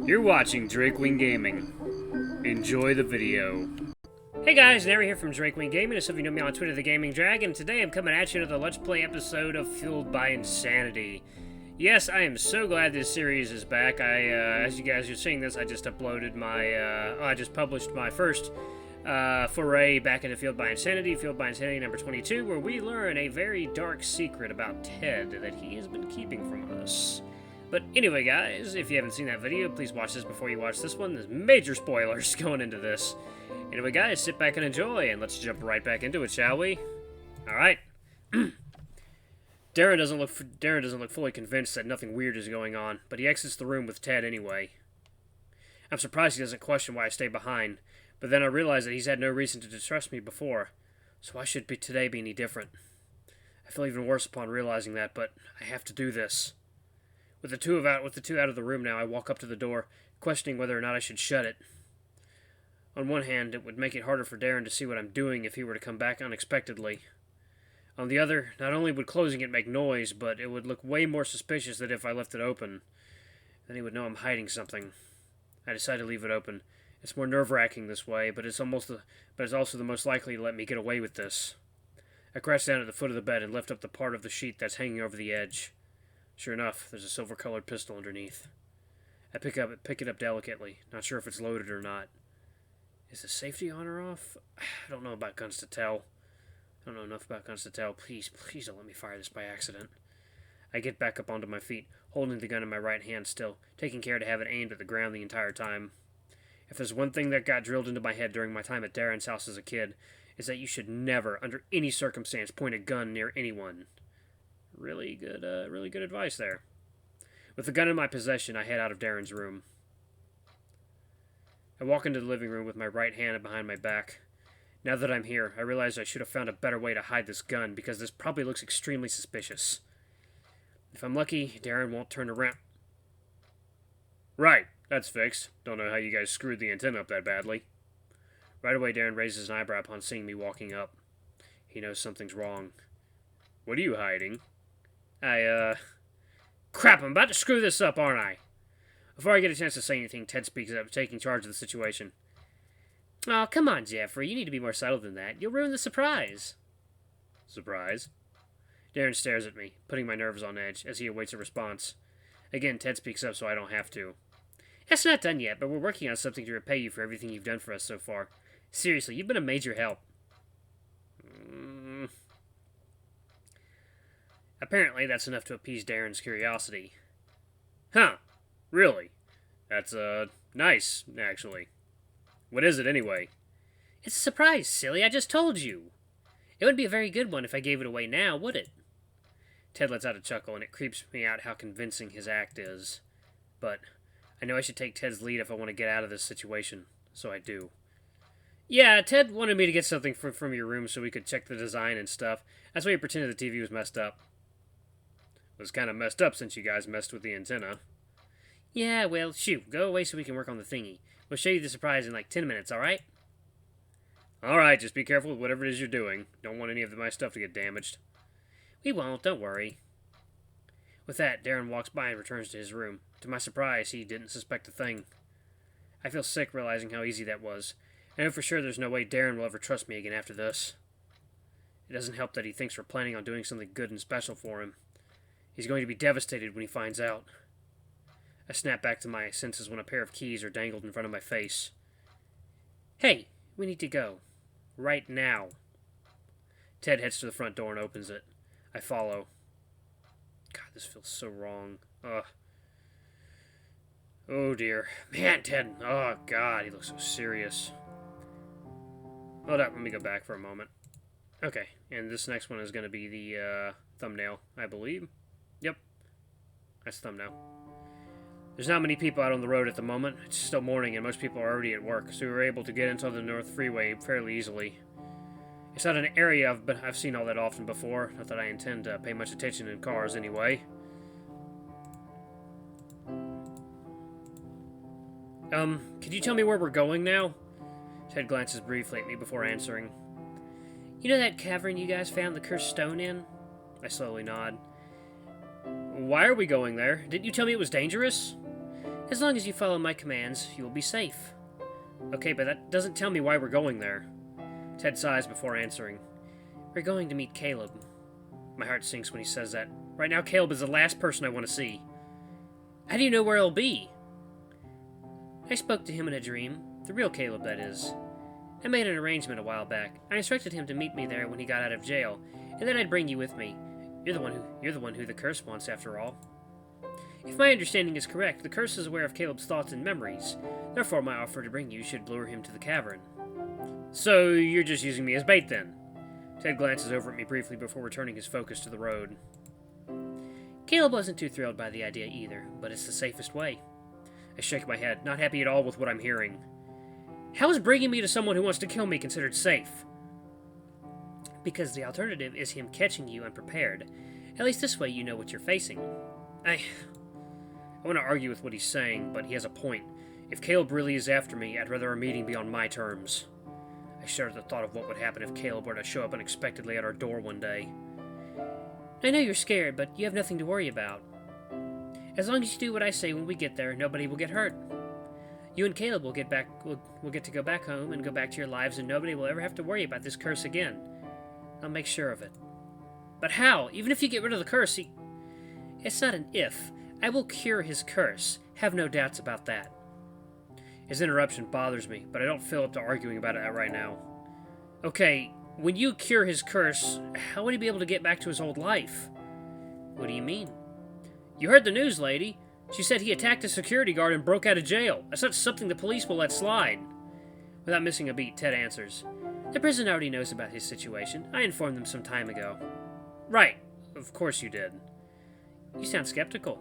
You're watching Drakewing Gaming. Enjoy the video. Hey guys, Darren here from Drakewing Gaming. Some of you know me on Twitter, The Gaming Dragon. Today I'm coming at you with a Let's Play episode of Fueled by Insanity. Yes, I am so glad this series is back. As you guys are seeing this, I just uploaded I just published my first foray back into Fueled by Insanity number 22, where we learn a very dark secret about Ted that he has been keeping from us. But anyway, guys, if you haven't seen that video, please watch this before you watch this one. There's major spoilers going into this. Anyway, guys, sit back and enjoy, and let's jump right back into it, shall we? Alright. Darren doesn't look fully convinced that nothing weird is going on, but he exits the room with Ted anyway. I'm surprised he doesn't question why I stay behind, but then I realize that he's had no reason to distrust me before, so why should today be any different? I feel even worse upon realizing that, but I have to do this. With the two out of the room now, I walk up to the door, questioning whether or not I should shut it. On one hand, it would make it harder for Darren to see what I'm doing if he were to come back unexpectedly. On the other, not only would closing it make noise, but it would look way more suspicious than if I left it open. Then he would know I'm hiding something. I decide to leave it open. It's more nerve-wracking this way, but it's also the most likely to let me get away with this. I crash down at the foot of the bed and lift up the part of the sheet that's hanging over the edge. Sure enough, there's a silver-colored pistol underneath. I pick it up delicately, not sure if it's loaded or not. Is the safety on or off? I don't know about guns to tell. I don't know enough about guns to tell. Please don't let me fire this by accident. I get back up onto my feet, holding the gun in my right hand still, taking care to have it aimed at the ground the entire time. If there's one thing that got drilled into my head during my time at Darren's house as a kid, it's that you should never, under any circumstance, point a gun near anyone. Really good advice there. With the gun in my possession, I head out of Darren's room. I walk into the living room with my right hand behind my back. Now that I'm here, I realize I should have found a better way to hide this gun, because this probably looks extremely suspicious. If I'm lucky, Darren won't turn around. Right, that's fixed. Don't know how you guys screwed the antenna up that badly. Right away, Darren raises an eyebrow upon seeing me walking up. He knows something's wrong. What are you hiding? Crap, I'm about to screw this up, aren't I? Before I get a chance to say anything, Ted speaks up, taking charge of the situation. Oh, come on, Jeffrey, you need to be more subtle than that. You'll ruin the surprise. Surprise? Darren stares at me, putting my nerves on edge, as he awaits a response. Again, Ted speaks up so I don't have to. That's not done yet, but we're working on something to repay you for everything you've done for us so far. Seriously, you've been a major help. Apparently, that's enough to appease Darren's curiosity. Huh. Really? That's, nice, actually. What is it, anyway? It's a surprise, silly. I just told you. It wouldn't be a very good one if I gave it away now, would it? Ted lets out a chuckle, and it creeps me out how convincing his act is. But I know I should take Ted's lead if I want to get out of this situation, so I do. Yeah, Ted wanted me to get something from your room so we could check the design and stuff. That's why he pretended the TV was messed up. It was kind of messed up since you guys messed with the antenna. Yeah, well, shoot, go away so we can work on the thingy. We'll show you the surprise in like 10 minutes, alright? Alright, just be careful with whatever it is you're doing. Don't want any of my stuff to get damaged. We won't, don't worry. With that, Darren walks by and returns to his room. To my surprise, he didn't suspect a thing. I feel sick realizing how easy that was. I know for sure there's no way Darren will ever trust me again after this. It doesn't help that he thinks we're planning on doing something good and special for him. He's going to be devastated when he finds out. I snap back to my senses when a pair of keys are dangled in front of my face. Hey, we need to go. Right now. Ted heads to the front door and opens it. I follow. God, this feels so wrong. Ugh. Oh dear. Man, Ted. Oh God, he looks so serious. Hold up, let me go back for a moment. Okay, and this next one is going to be the thumbnail, I believe. Yep. That's the thumbnail. There's not many people out on the road at the moment. It's still morning and most people are already at work, so we were able to get into the North Freeway fairly easily. It's not an area I've seen all that often before, not that I intend to pay much attention in cars anyway. Could you tell me where we're going now? Ted glances briefly at me before answering. You know that cavern you guys found the cursed stone in? I slowly nod. Why are we going there? Didn't you tell me it was dangerous? As long as you follow my commands, you will be safe. Okay, but that doesn't tell me why we're going there. Ted sighs before answering. We're going to meet Caleb. My heart sinks when he says that. Right now, Caleb is the last person I want to see. How do you know where he'll be? I spoke to him in a dream. The real Caleb, that is. I made an arrangement a while back. I instructed him to meet me there when he got out of jail, and then I'd bring you with me. You're the one who the curse wants, after all. If my understanding is correct, the curse is aware of Caleb's thoughts and memories. Therefore, my offer to bring you should lure him to the cavern. So, you're just using me as bait, then? Ted glances over at me briefly before returning his focus to the road. Caleb wasn't too thrilled by the idea either, but it's the safest way. I shake my head, not happy at all with what I'm hearing. How is bringing me to someone who wants to kill me considered safe? Because the alternative is him catching you unprepared. At least this way you know what you're facing. I want to argue with what he's saying, but he has a point. If Caleb really is after me, I'd rather our meeting be on my terms. I shudder at the thought of what would happen if Caleb were to show up unexpectedly at our door one day. I know you're scared, but you have nothing to worry about. As long as you do what I say when we get there, nobody will get hurt. You and Caleb will get to go back home and go back to your lives, and nobody will ever have to worry about this curse again. I'll make sure of it. But how? Even if you get rid of the curse, It's not an if. I will cure his curse. Have no doubts about that. His interruption bothers me, but I don't feel up to arguing about it right now. Okay, when you cure his curse, how would he be able to get back to his old life? What do you mean? You heard the news, lady. She said he attacked a security guard and broke out of jail. That's not something the police will let slide. Without missing a beat, Ted answers. The prison already knows about his situation. I informed them some time ago. Right. Of course you did. You sound skeptical.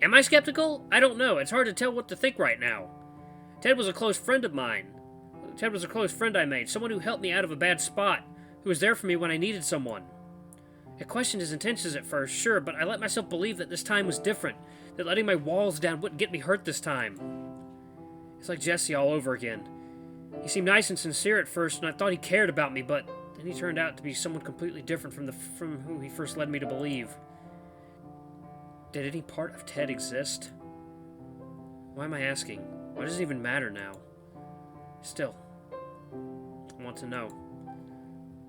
Am I skeptical? I don't know. It's hard to tell what to think right now. Ted was a close friend of mine. Ted was a close friend I made. Someone who helped me out of a bad spot. Who was there for me when I needed someone. I questioned his intentions at first, sure, but I let myself believe that this time was different. That letting my walls down wouldn't get me hurt this time. It's like Jesse all over again. He seemed nice and sincere at first, and I thought he cared about me, but then he turned out to be someone completely different from who he first led me to believe. Did any part of Ted exist? Why am I asking? Why does it even matter now? Still, I want to know.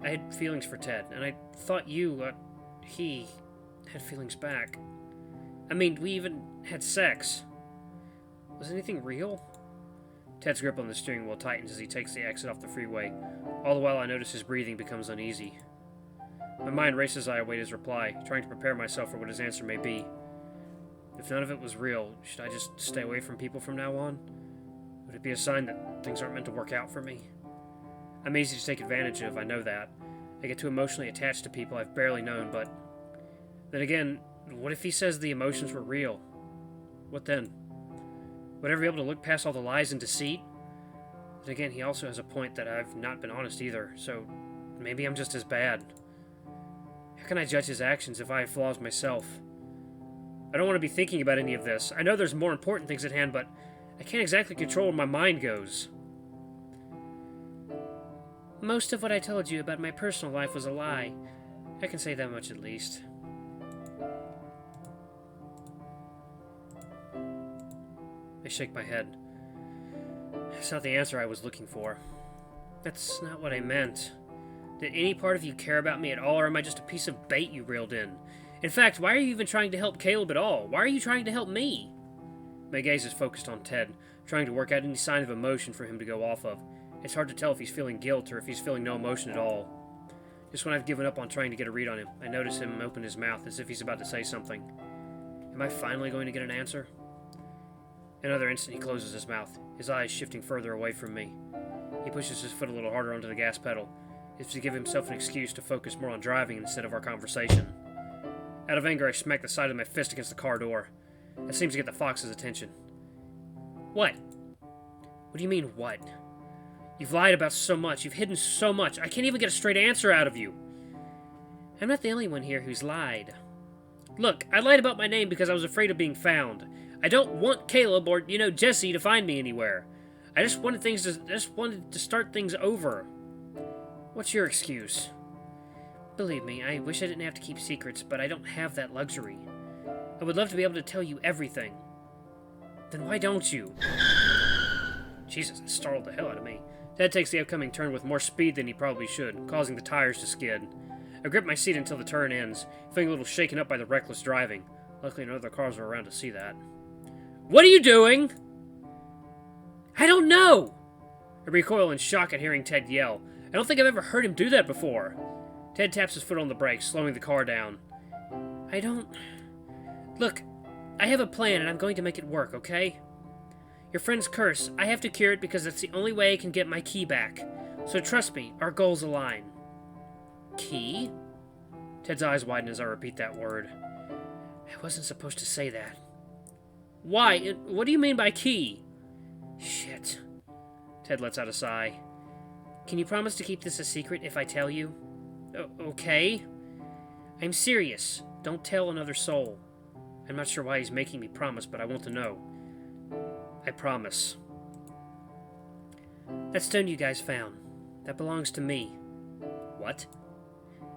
I had feelings for Ted, and I thought he had feelings back. I mean, we even had sex. Was anything real? Ted's grip on the steering wheel tightens as he takes the exit off the freeway. All the while I notice his breathing becomes uneasy. My mind races as I await his reply, trying to prepare myself for what his answer may be. If none of it was real, should I just stay away from people from now on? Would it be a sign that things aren't meant to work out for me? I'm easy to take advantage of, I know that. I get too emotionally attached to people I've barely known, but then again, what if he says the emotions were real? What then? Would I ever be able to look past all the lies and deceit? Then again, he also has a point that I've not been honest either, so maybe I'm just as bad. How can I judge his actions if I have flaws myself? I don't want to be thinking about any of this. I know there's more important things at hand, but I can't exactly control where my mind goes. Most of what I told you about my personal life was a lie. I can say that much at least. I shake my head. That's not the answer I was looking for. That's not what I meant. Did any part of you care about me at all, or am I just a piece of bait you reeled in? In fact, why are you even trying to help Caleb at all? Why are you trying to help me? My gaze is focused on Ted, trying to work out any sign of emotion for him to go off of. It's hard to tell if he's feeling guilt or if he's feeling no emotion at all. Just when I've given up on trying to get a read on him, I notice him open his mouth as if he's about to say something. Am I finally going to get an answer? Another instant he closes his mouth, his eyes shifting further away from me. He pushes his foot a little harder onto the gas pedal, as if to give himself an excuse to focus more on driving instead of our conversation. Out of anger, I smack the side of my fist against the car door. That seems to get the fox's attention. What? What do you mean, what? You've lied about so much. You've hidden so much. I can't even get a straight answer out of you. I'm not the only one here who's lied. Look, I lied about my name because I was afraid of being found. I don't want Caleb or, Jesse to find me anywhere. I just wanted to start things over. What's your excuse? Believe me, I wish I didn't have to keep secrets, but I don't have that luxury. I would love to be able to tell you everything. Then why don't you? Jesus, it startled the hell out of me. Ted takes the upcoming turn with more speed than he probably should, causing the tires to skid. I grip my seat until the turn ends, feeling a little shaken up by the reckless driving. Luckily, no other cars were around to see that. What are you doing? I don't know! I recoil in shock at hearing Ted yell. I don't think I've ever heard him do that before. Ted taps his foot on the brakes, slowing the car down. I don't... Look, I have a plan and I'm going to make it work, okay? Your friend's curse, I have to cure it because it's the only way I can get my key back. So trust me, our goals align. Key? Ted's eyes widen as I repeat that word. I wasn't supposed to say that. Why? What do you mean by key? Shit. Ted lets out a sigh. Can you promise to keep this a secret if I tell you? Okay. I'm serious. Don't tell another soul. I'm not sure why he's making me promise, but I want to know. I promise. That stone you guys found, that belongs to me. What?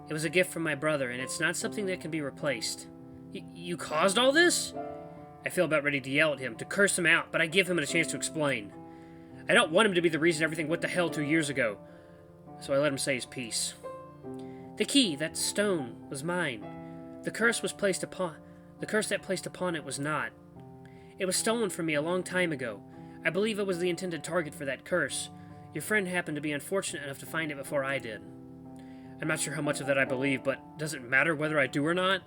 It was a gift from my brother, and it's not something that can be replaced. You caused all this? I feel about ready to yell at him, to curse him out, but I give him a chance to explain. I don't want him to be the reason everything went to hell 2 years ago, so I let him say his piece. The key, that stone, was mine. The curse that placed upon it was not. It was stolen from me a long time ago. I believe I was the intended target for that curse. Your friend happened to be unfortunate enough to find it before I did. I'm not sure how much of that I believe, but does it matter whether I do or not?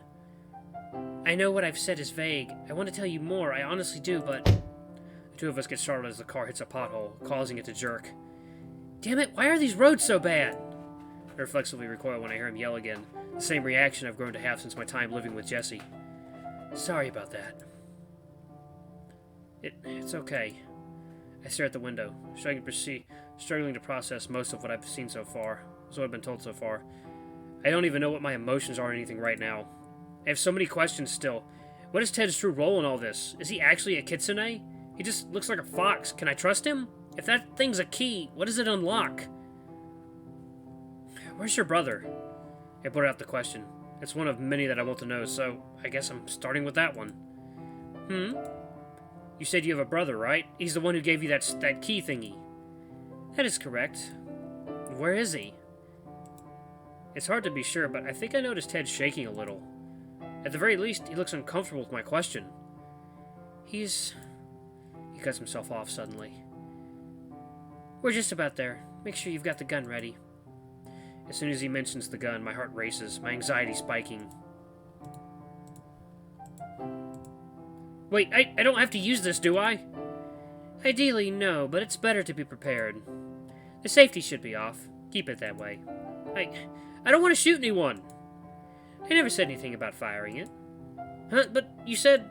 I know what I've said is vague. I want to tell you more, I honestly do, but... The two of us get startled as the car hits a pothole, causing it to jerk. Damn it, why are these roads so bad? I reflexively recoil when I hear him yell again. The same reaction I've grown to have since my time living with Jesse. Sorry about that. It's okay. I stare at the window, struggling to process most of what I've seen so far. That's what I've been told so far. I don't even know what my emotions are or anything right now. I have so many questions still. What is Ted's true role in all this? Is he actually a kitsune? He just looks like a fox. Can I trust him? If that thing's a key, what does it unlock? Where's your brother? I put out the question. It's one of many that I want to know, so I guess I'm starting with that one. You said you have a brother, right? He's the one who gave you that key thingy. That is correct. Where is he? It's hard to be sure, but I think I noticed Ted shaking a little. At the very least, he looks uncomfortable with my question. He cuts himself off suddenly. We're just about there. Make sure you've got the gun ready. As soon as he mentions the gun, my heart races, my anxiety spiking. Wait, I don't have to use this, do I? Ideally, no, but it's better to be prepared. The safety should be off. Keep it that way. I don't want to shoot anyone. I never said anything about firing it. Huh? But you said...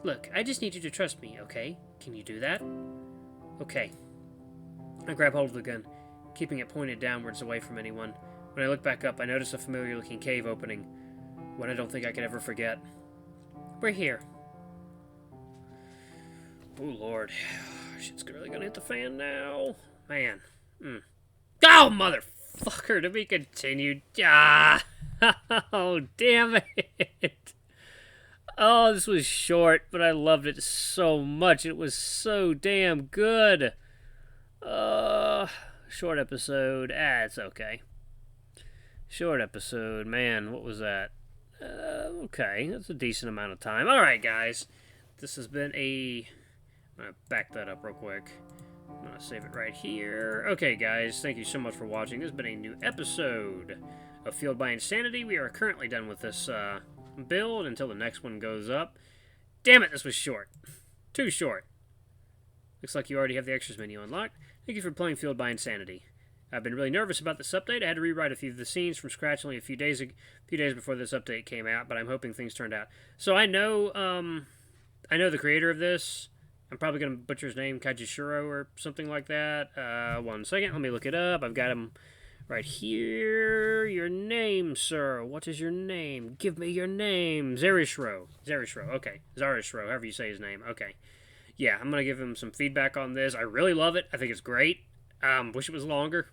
Look, I just need you to trust me, okay? Can you do that? Okay. I grab hold of the gun, keeping it pointed downwards away from anyone. When I look back up, I notice a familiar-looking cave opening, one I don't think I could ever forget. We're here. Oh, Lord. Shit's really gonna hit the fan now. Man. Oh, motherfucker, to be continued. Ah! Oh, damn it. Oh, this was short, but I loved it so much. It was so damn good. Short episode. It's okay. Short episode. Man, what was that? Okay, that's a decent amount of time. Alright, guys. This has been a... I'm going to back that up real quick. I'm going to save it right here. Okay, guys, thank you so much for watching. This has been a new episode of Fueled by Insanity. We are currently done with this build until the next one goes up. Damn it, this was short. Too short. Looks like you already have the extras menu unlocked. Thank you for playing Fueled by Insanity. I've been really nervous about this update. I had to rewrite a few of the scenes from scratch only a few days before this update came out, but I'm hoping things turned out. So I know the creator of this. I'm probably going to butcher his name, Caijoru or something like that. 1 second, let me look it up. I've got him right here. Your name, sir. What is your name? Give me your name. Zarishro. Okay. Zarishro, however you say his name. Okay. Yeah, I'm going to give him some feedback on this. I really love it. I think it's great. Wish it was longer.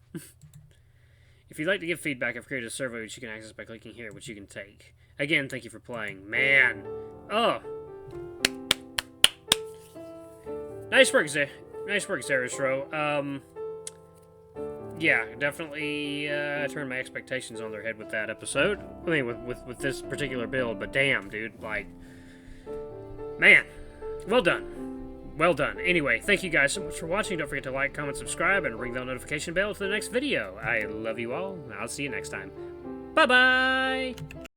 If you'd like to give feedback, I've created a survey which you can access by clicking here, which you can take. Again, thank you for playing. Man. Oh. Nice work, Zerastro. Yeah, definitely turned my expectations on their head with that episode. I mean, with this particular build, but damn, dude, like, man, well done. Well done. Anyway, thank you guys so much for watching. Don't forget to like, comment, subscribe, and ring that notification bell for the next video. I love you all, and I'll see you next time. Bye-bye!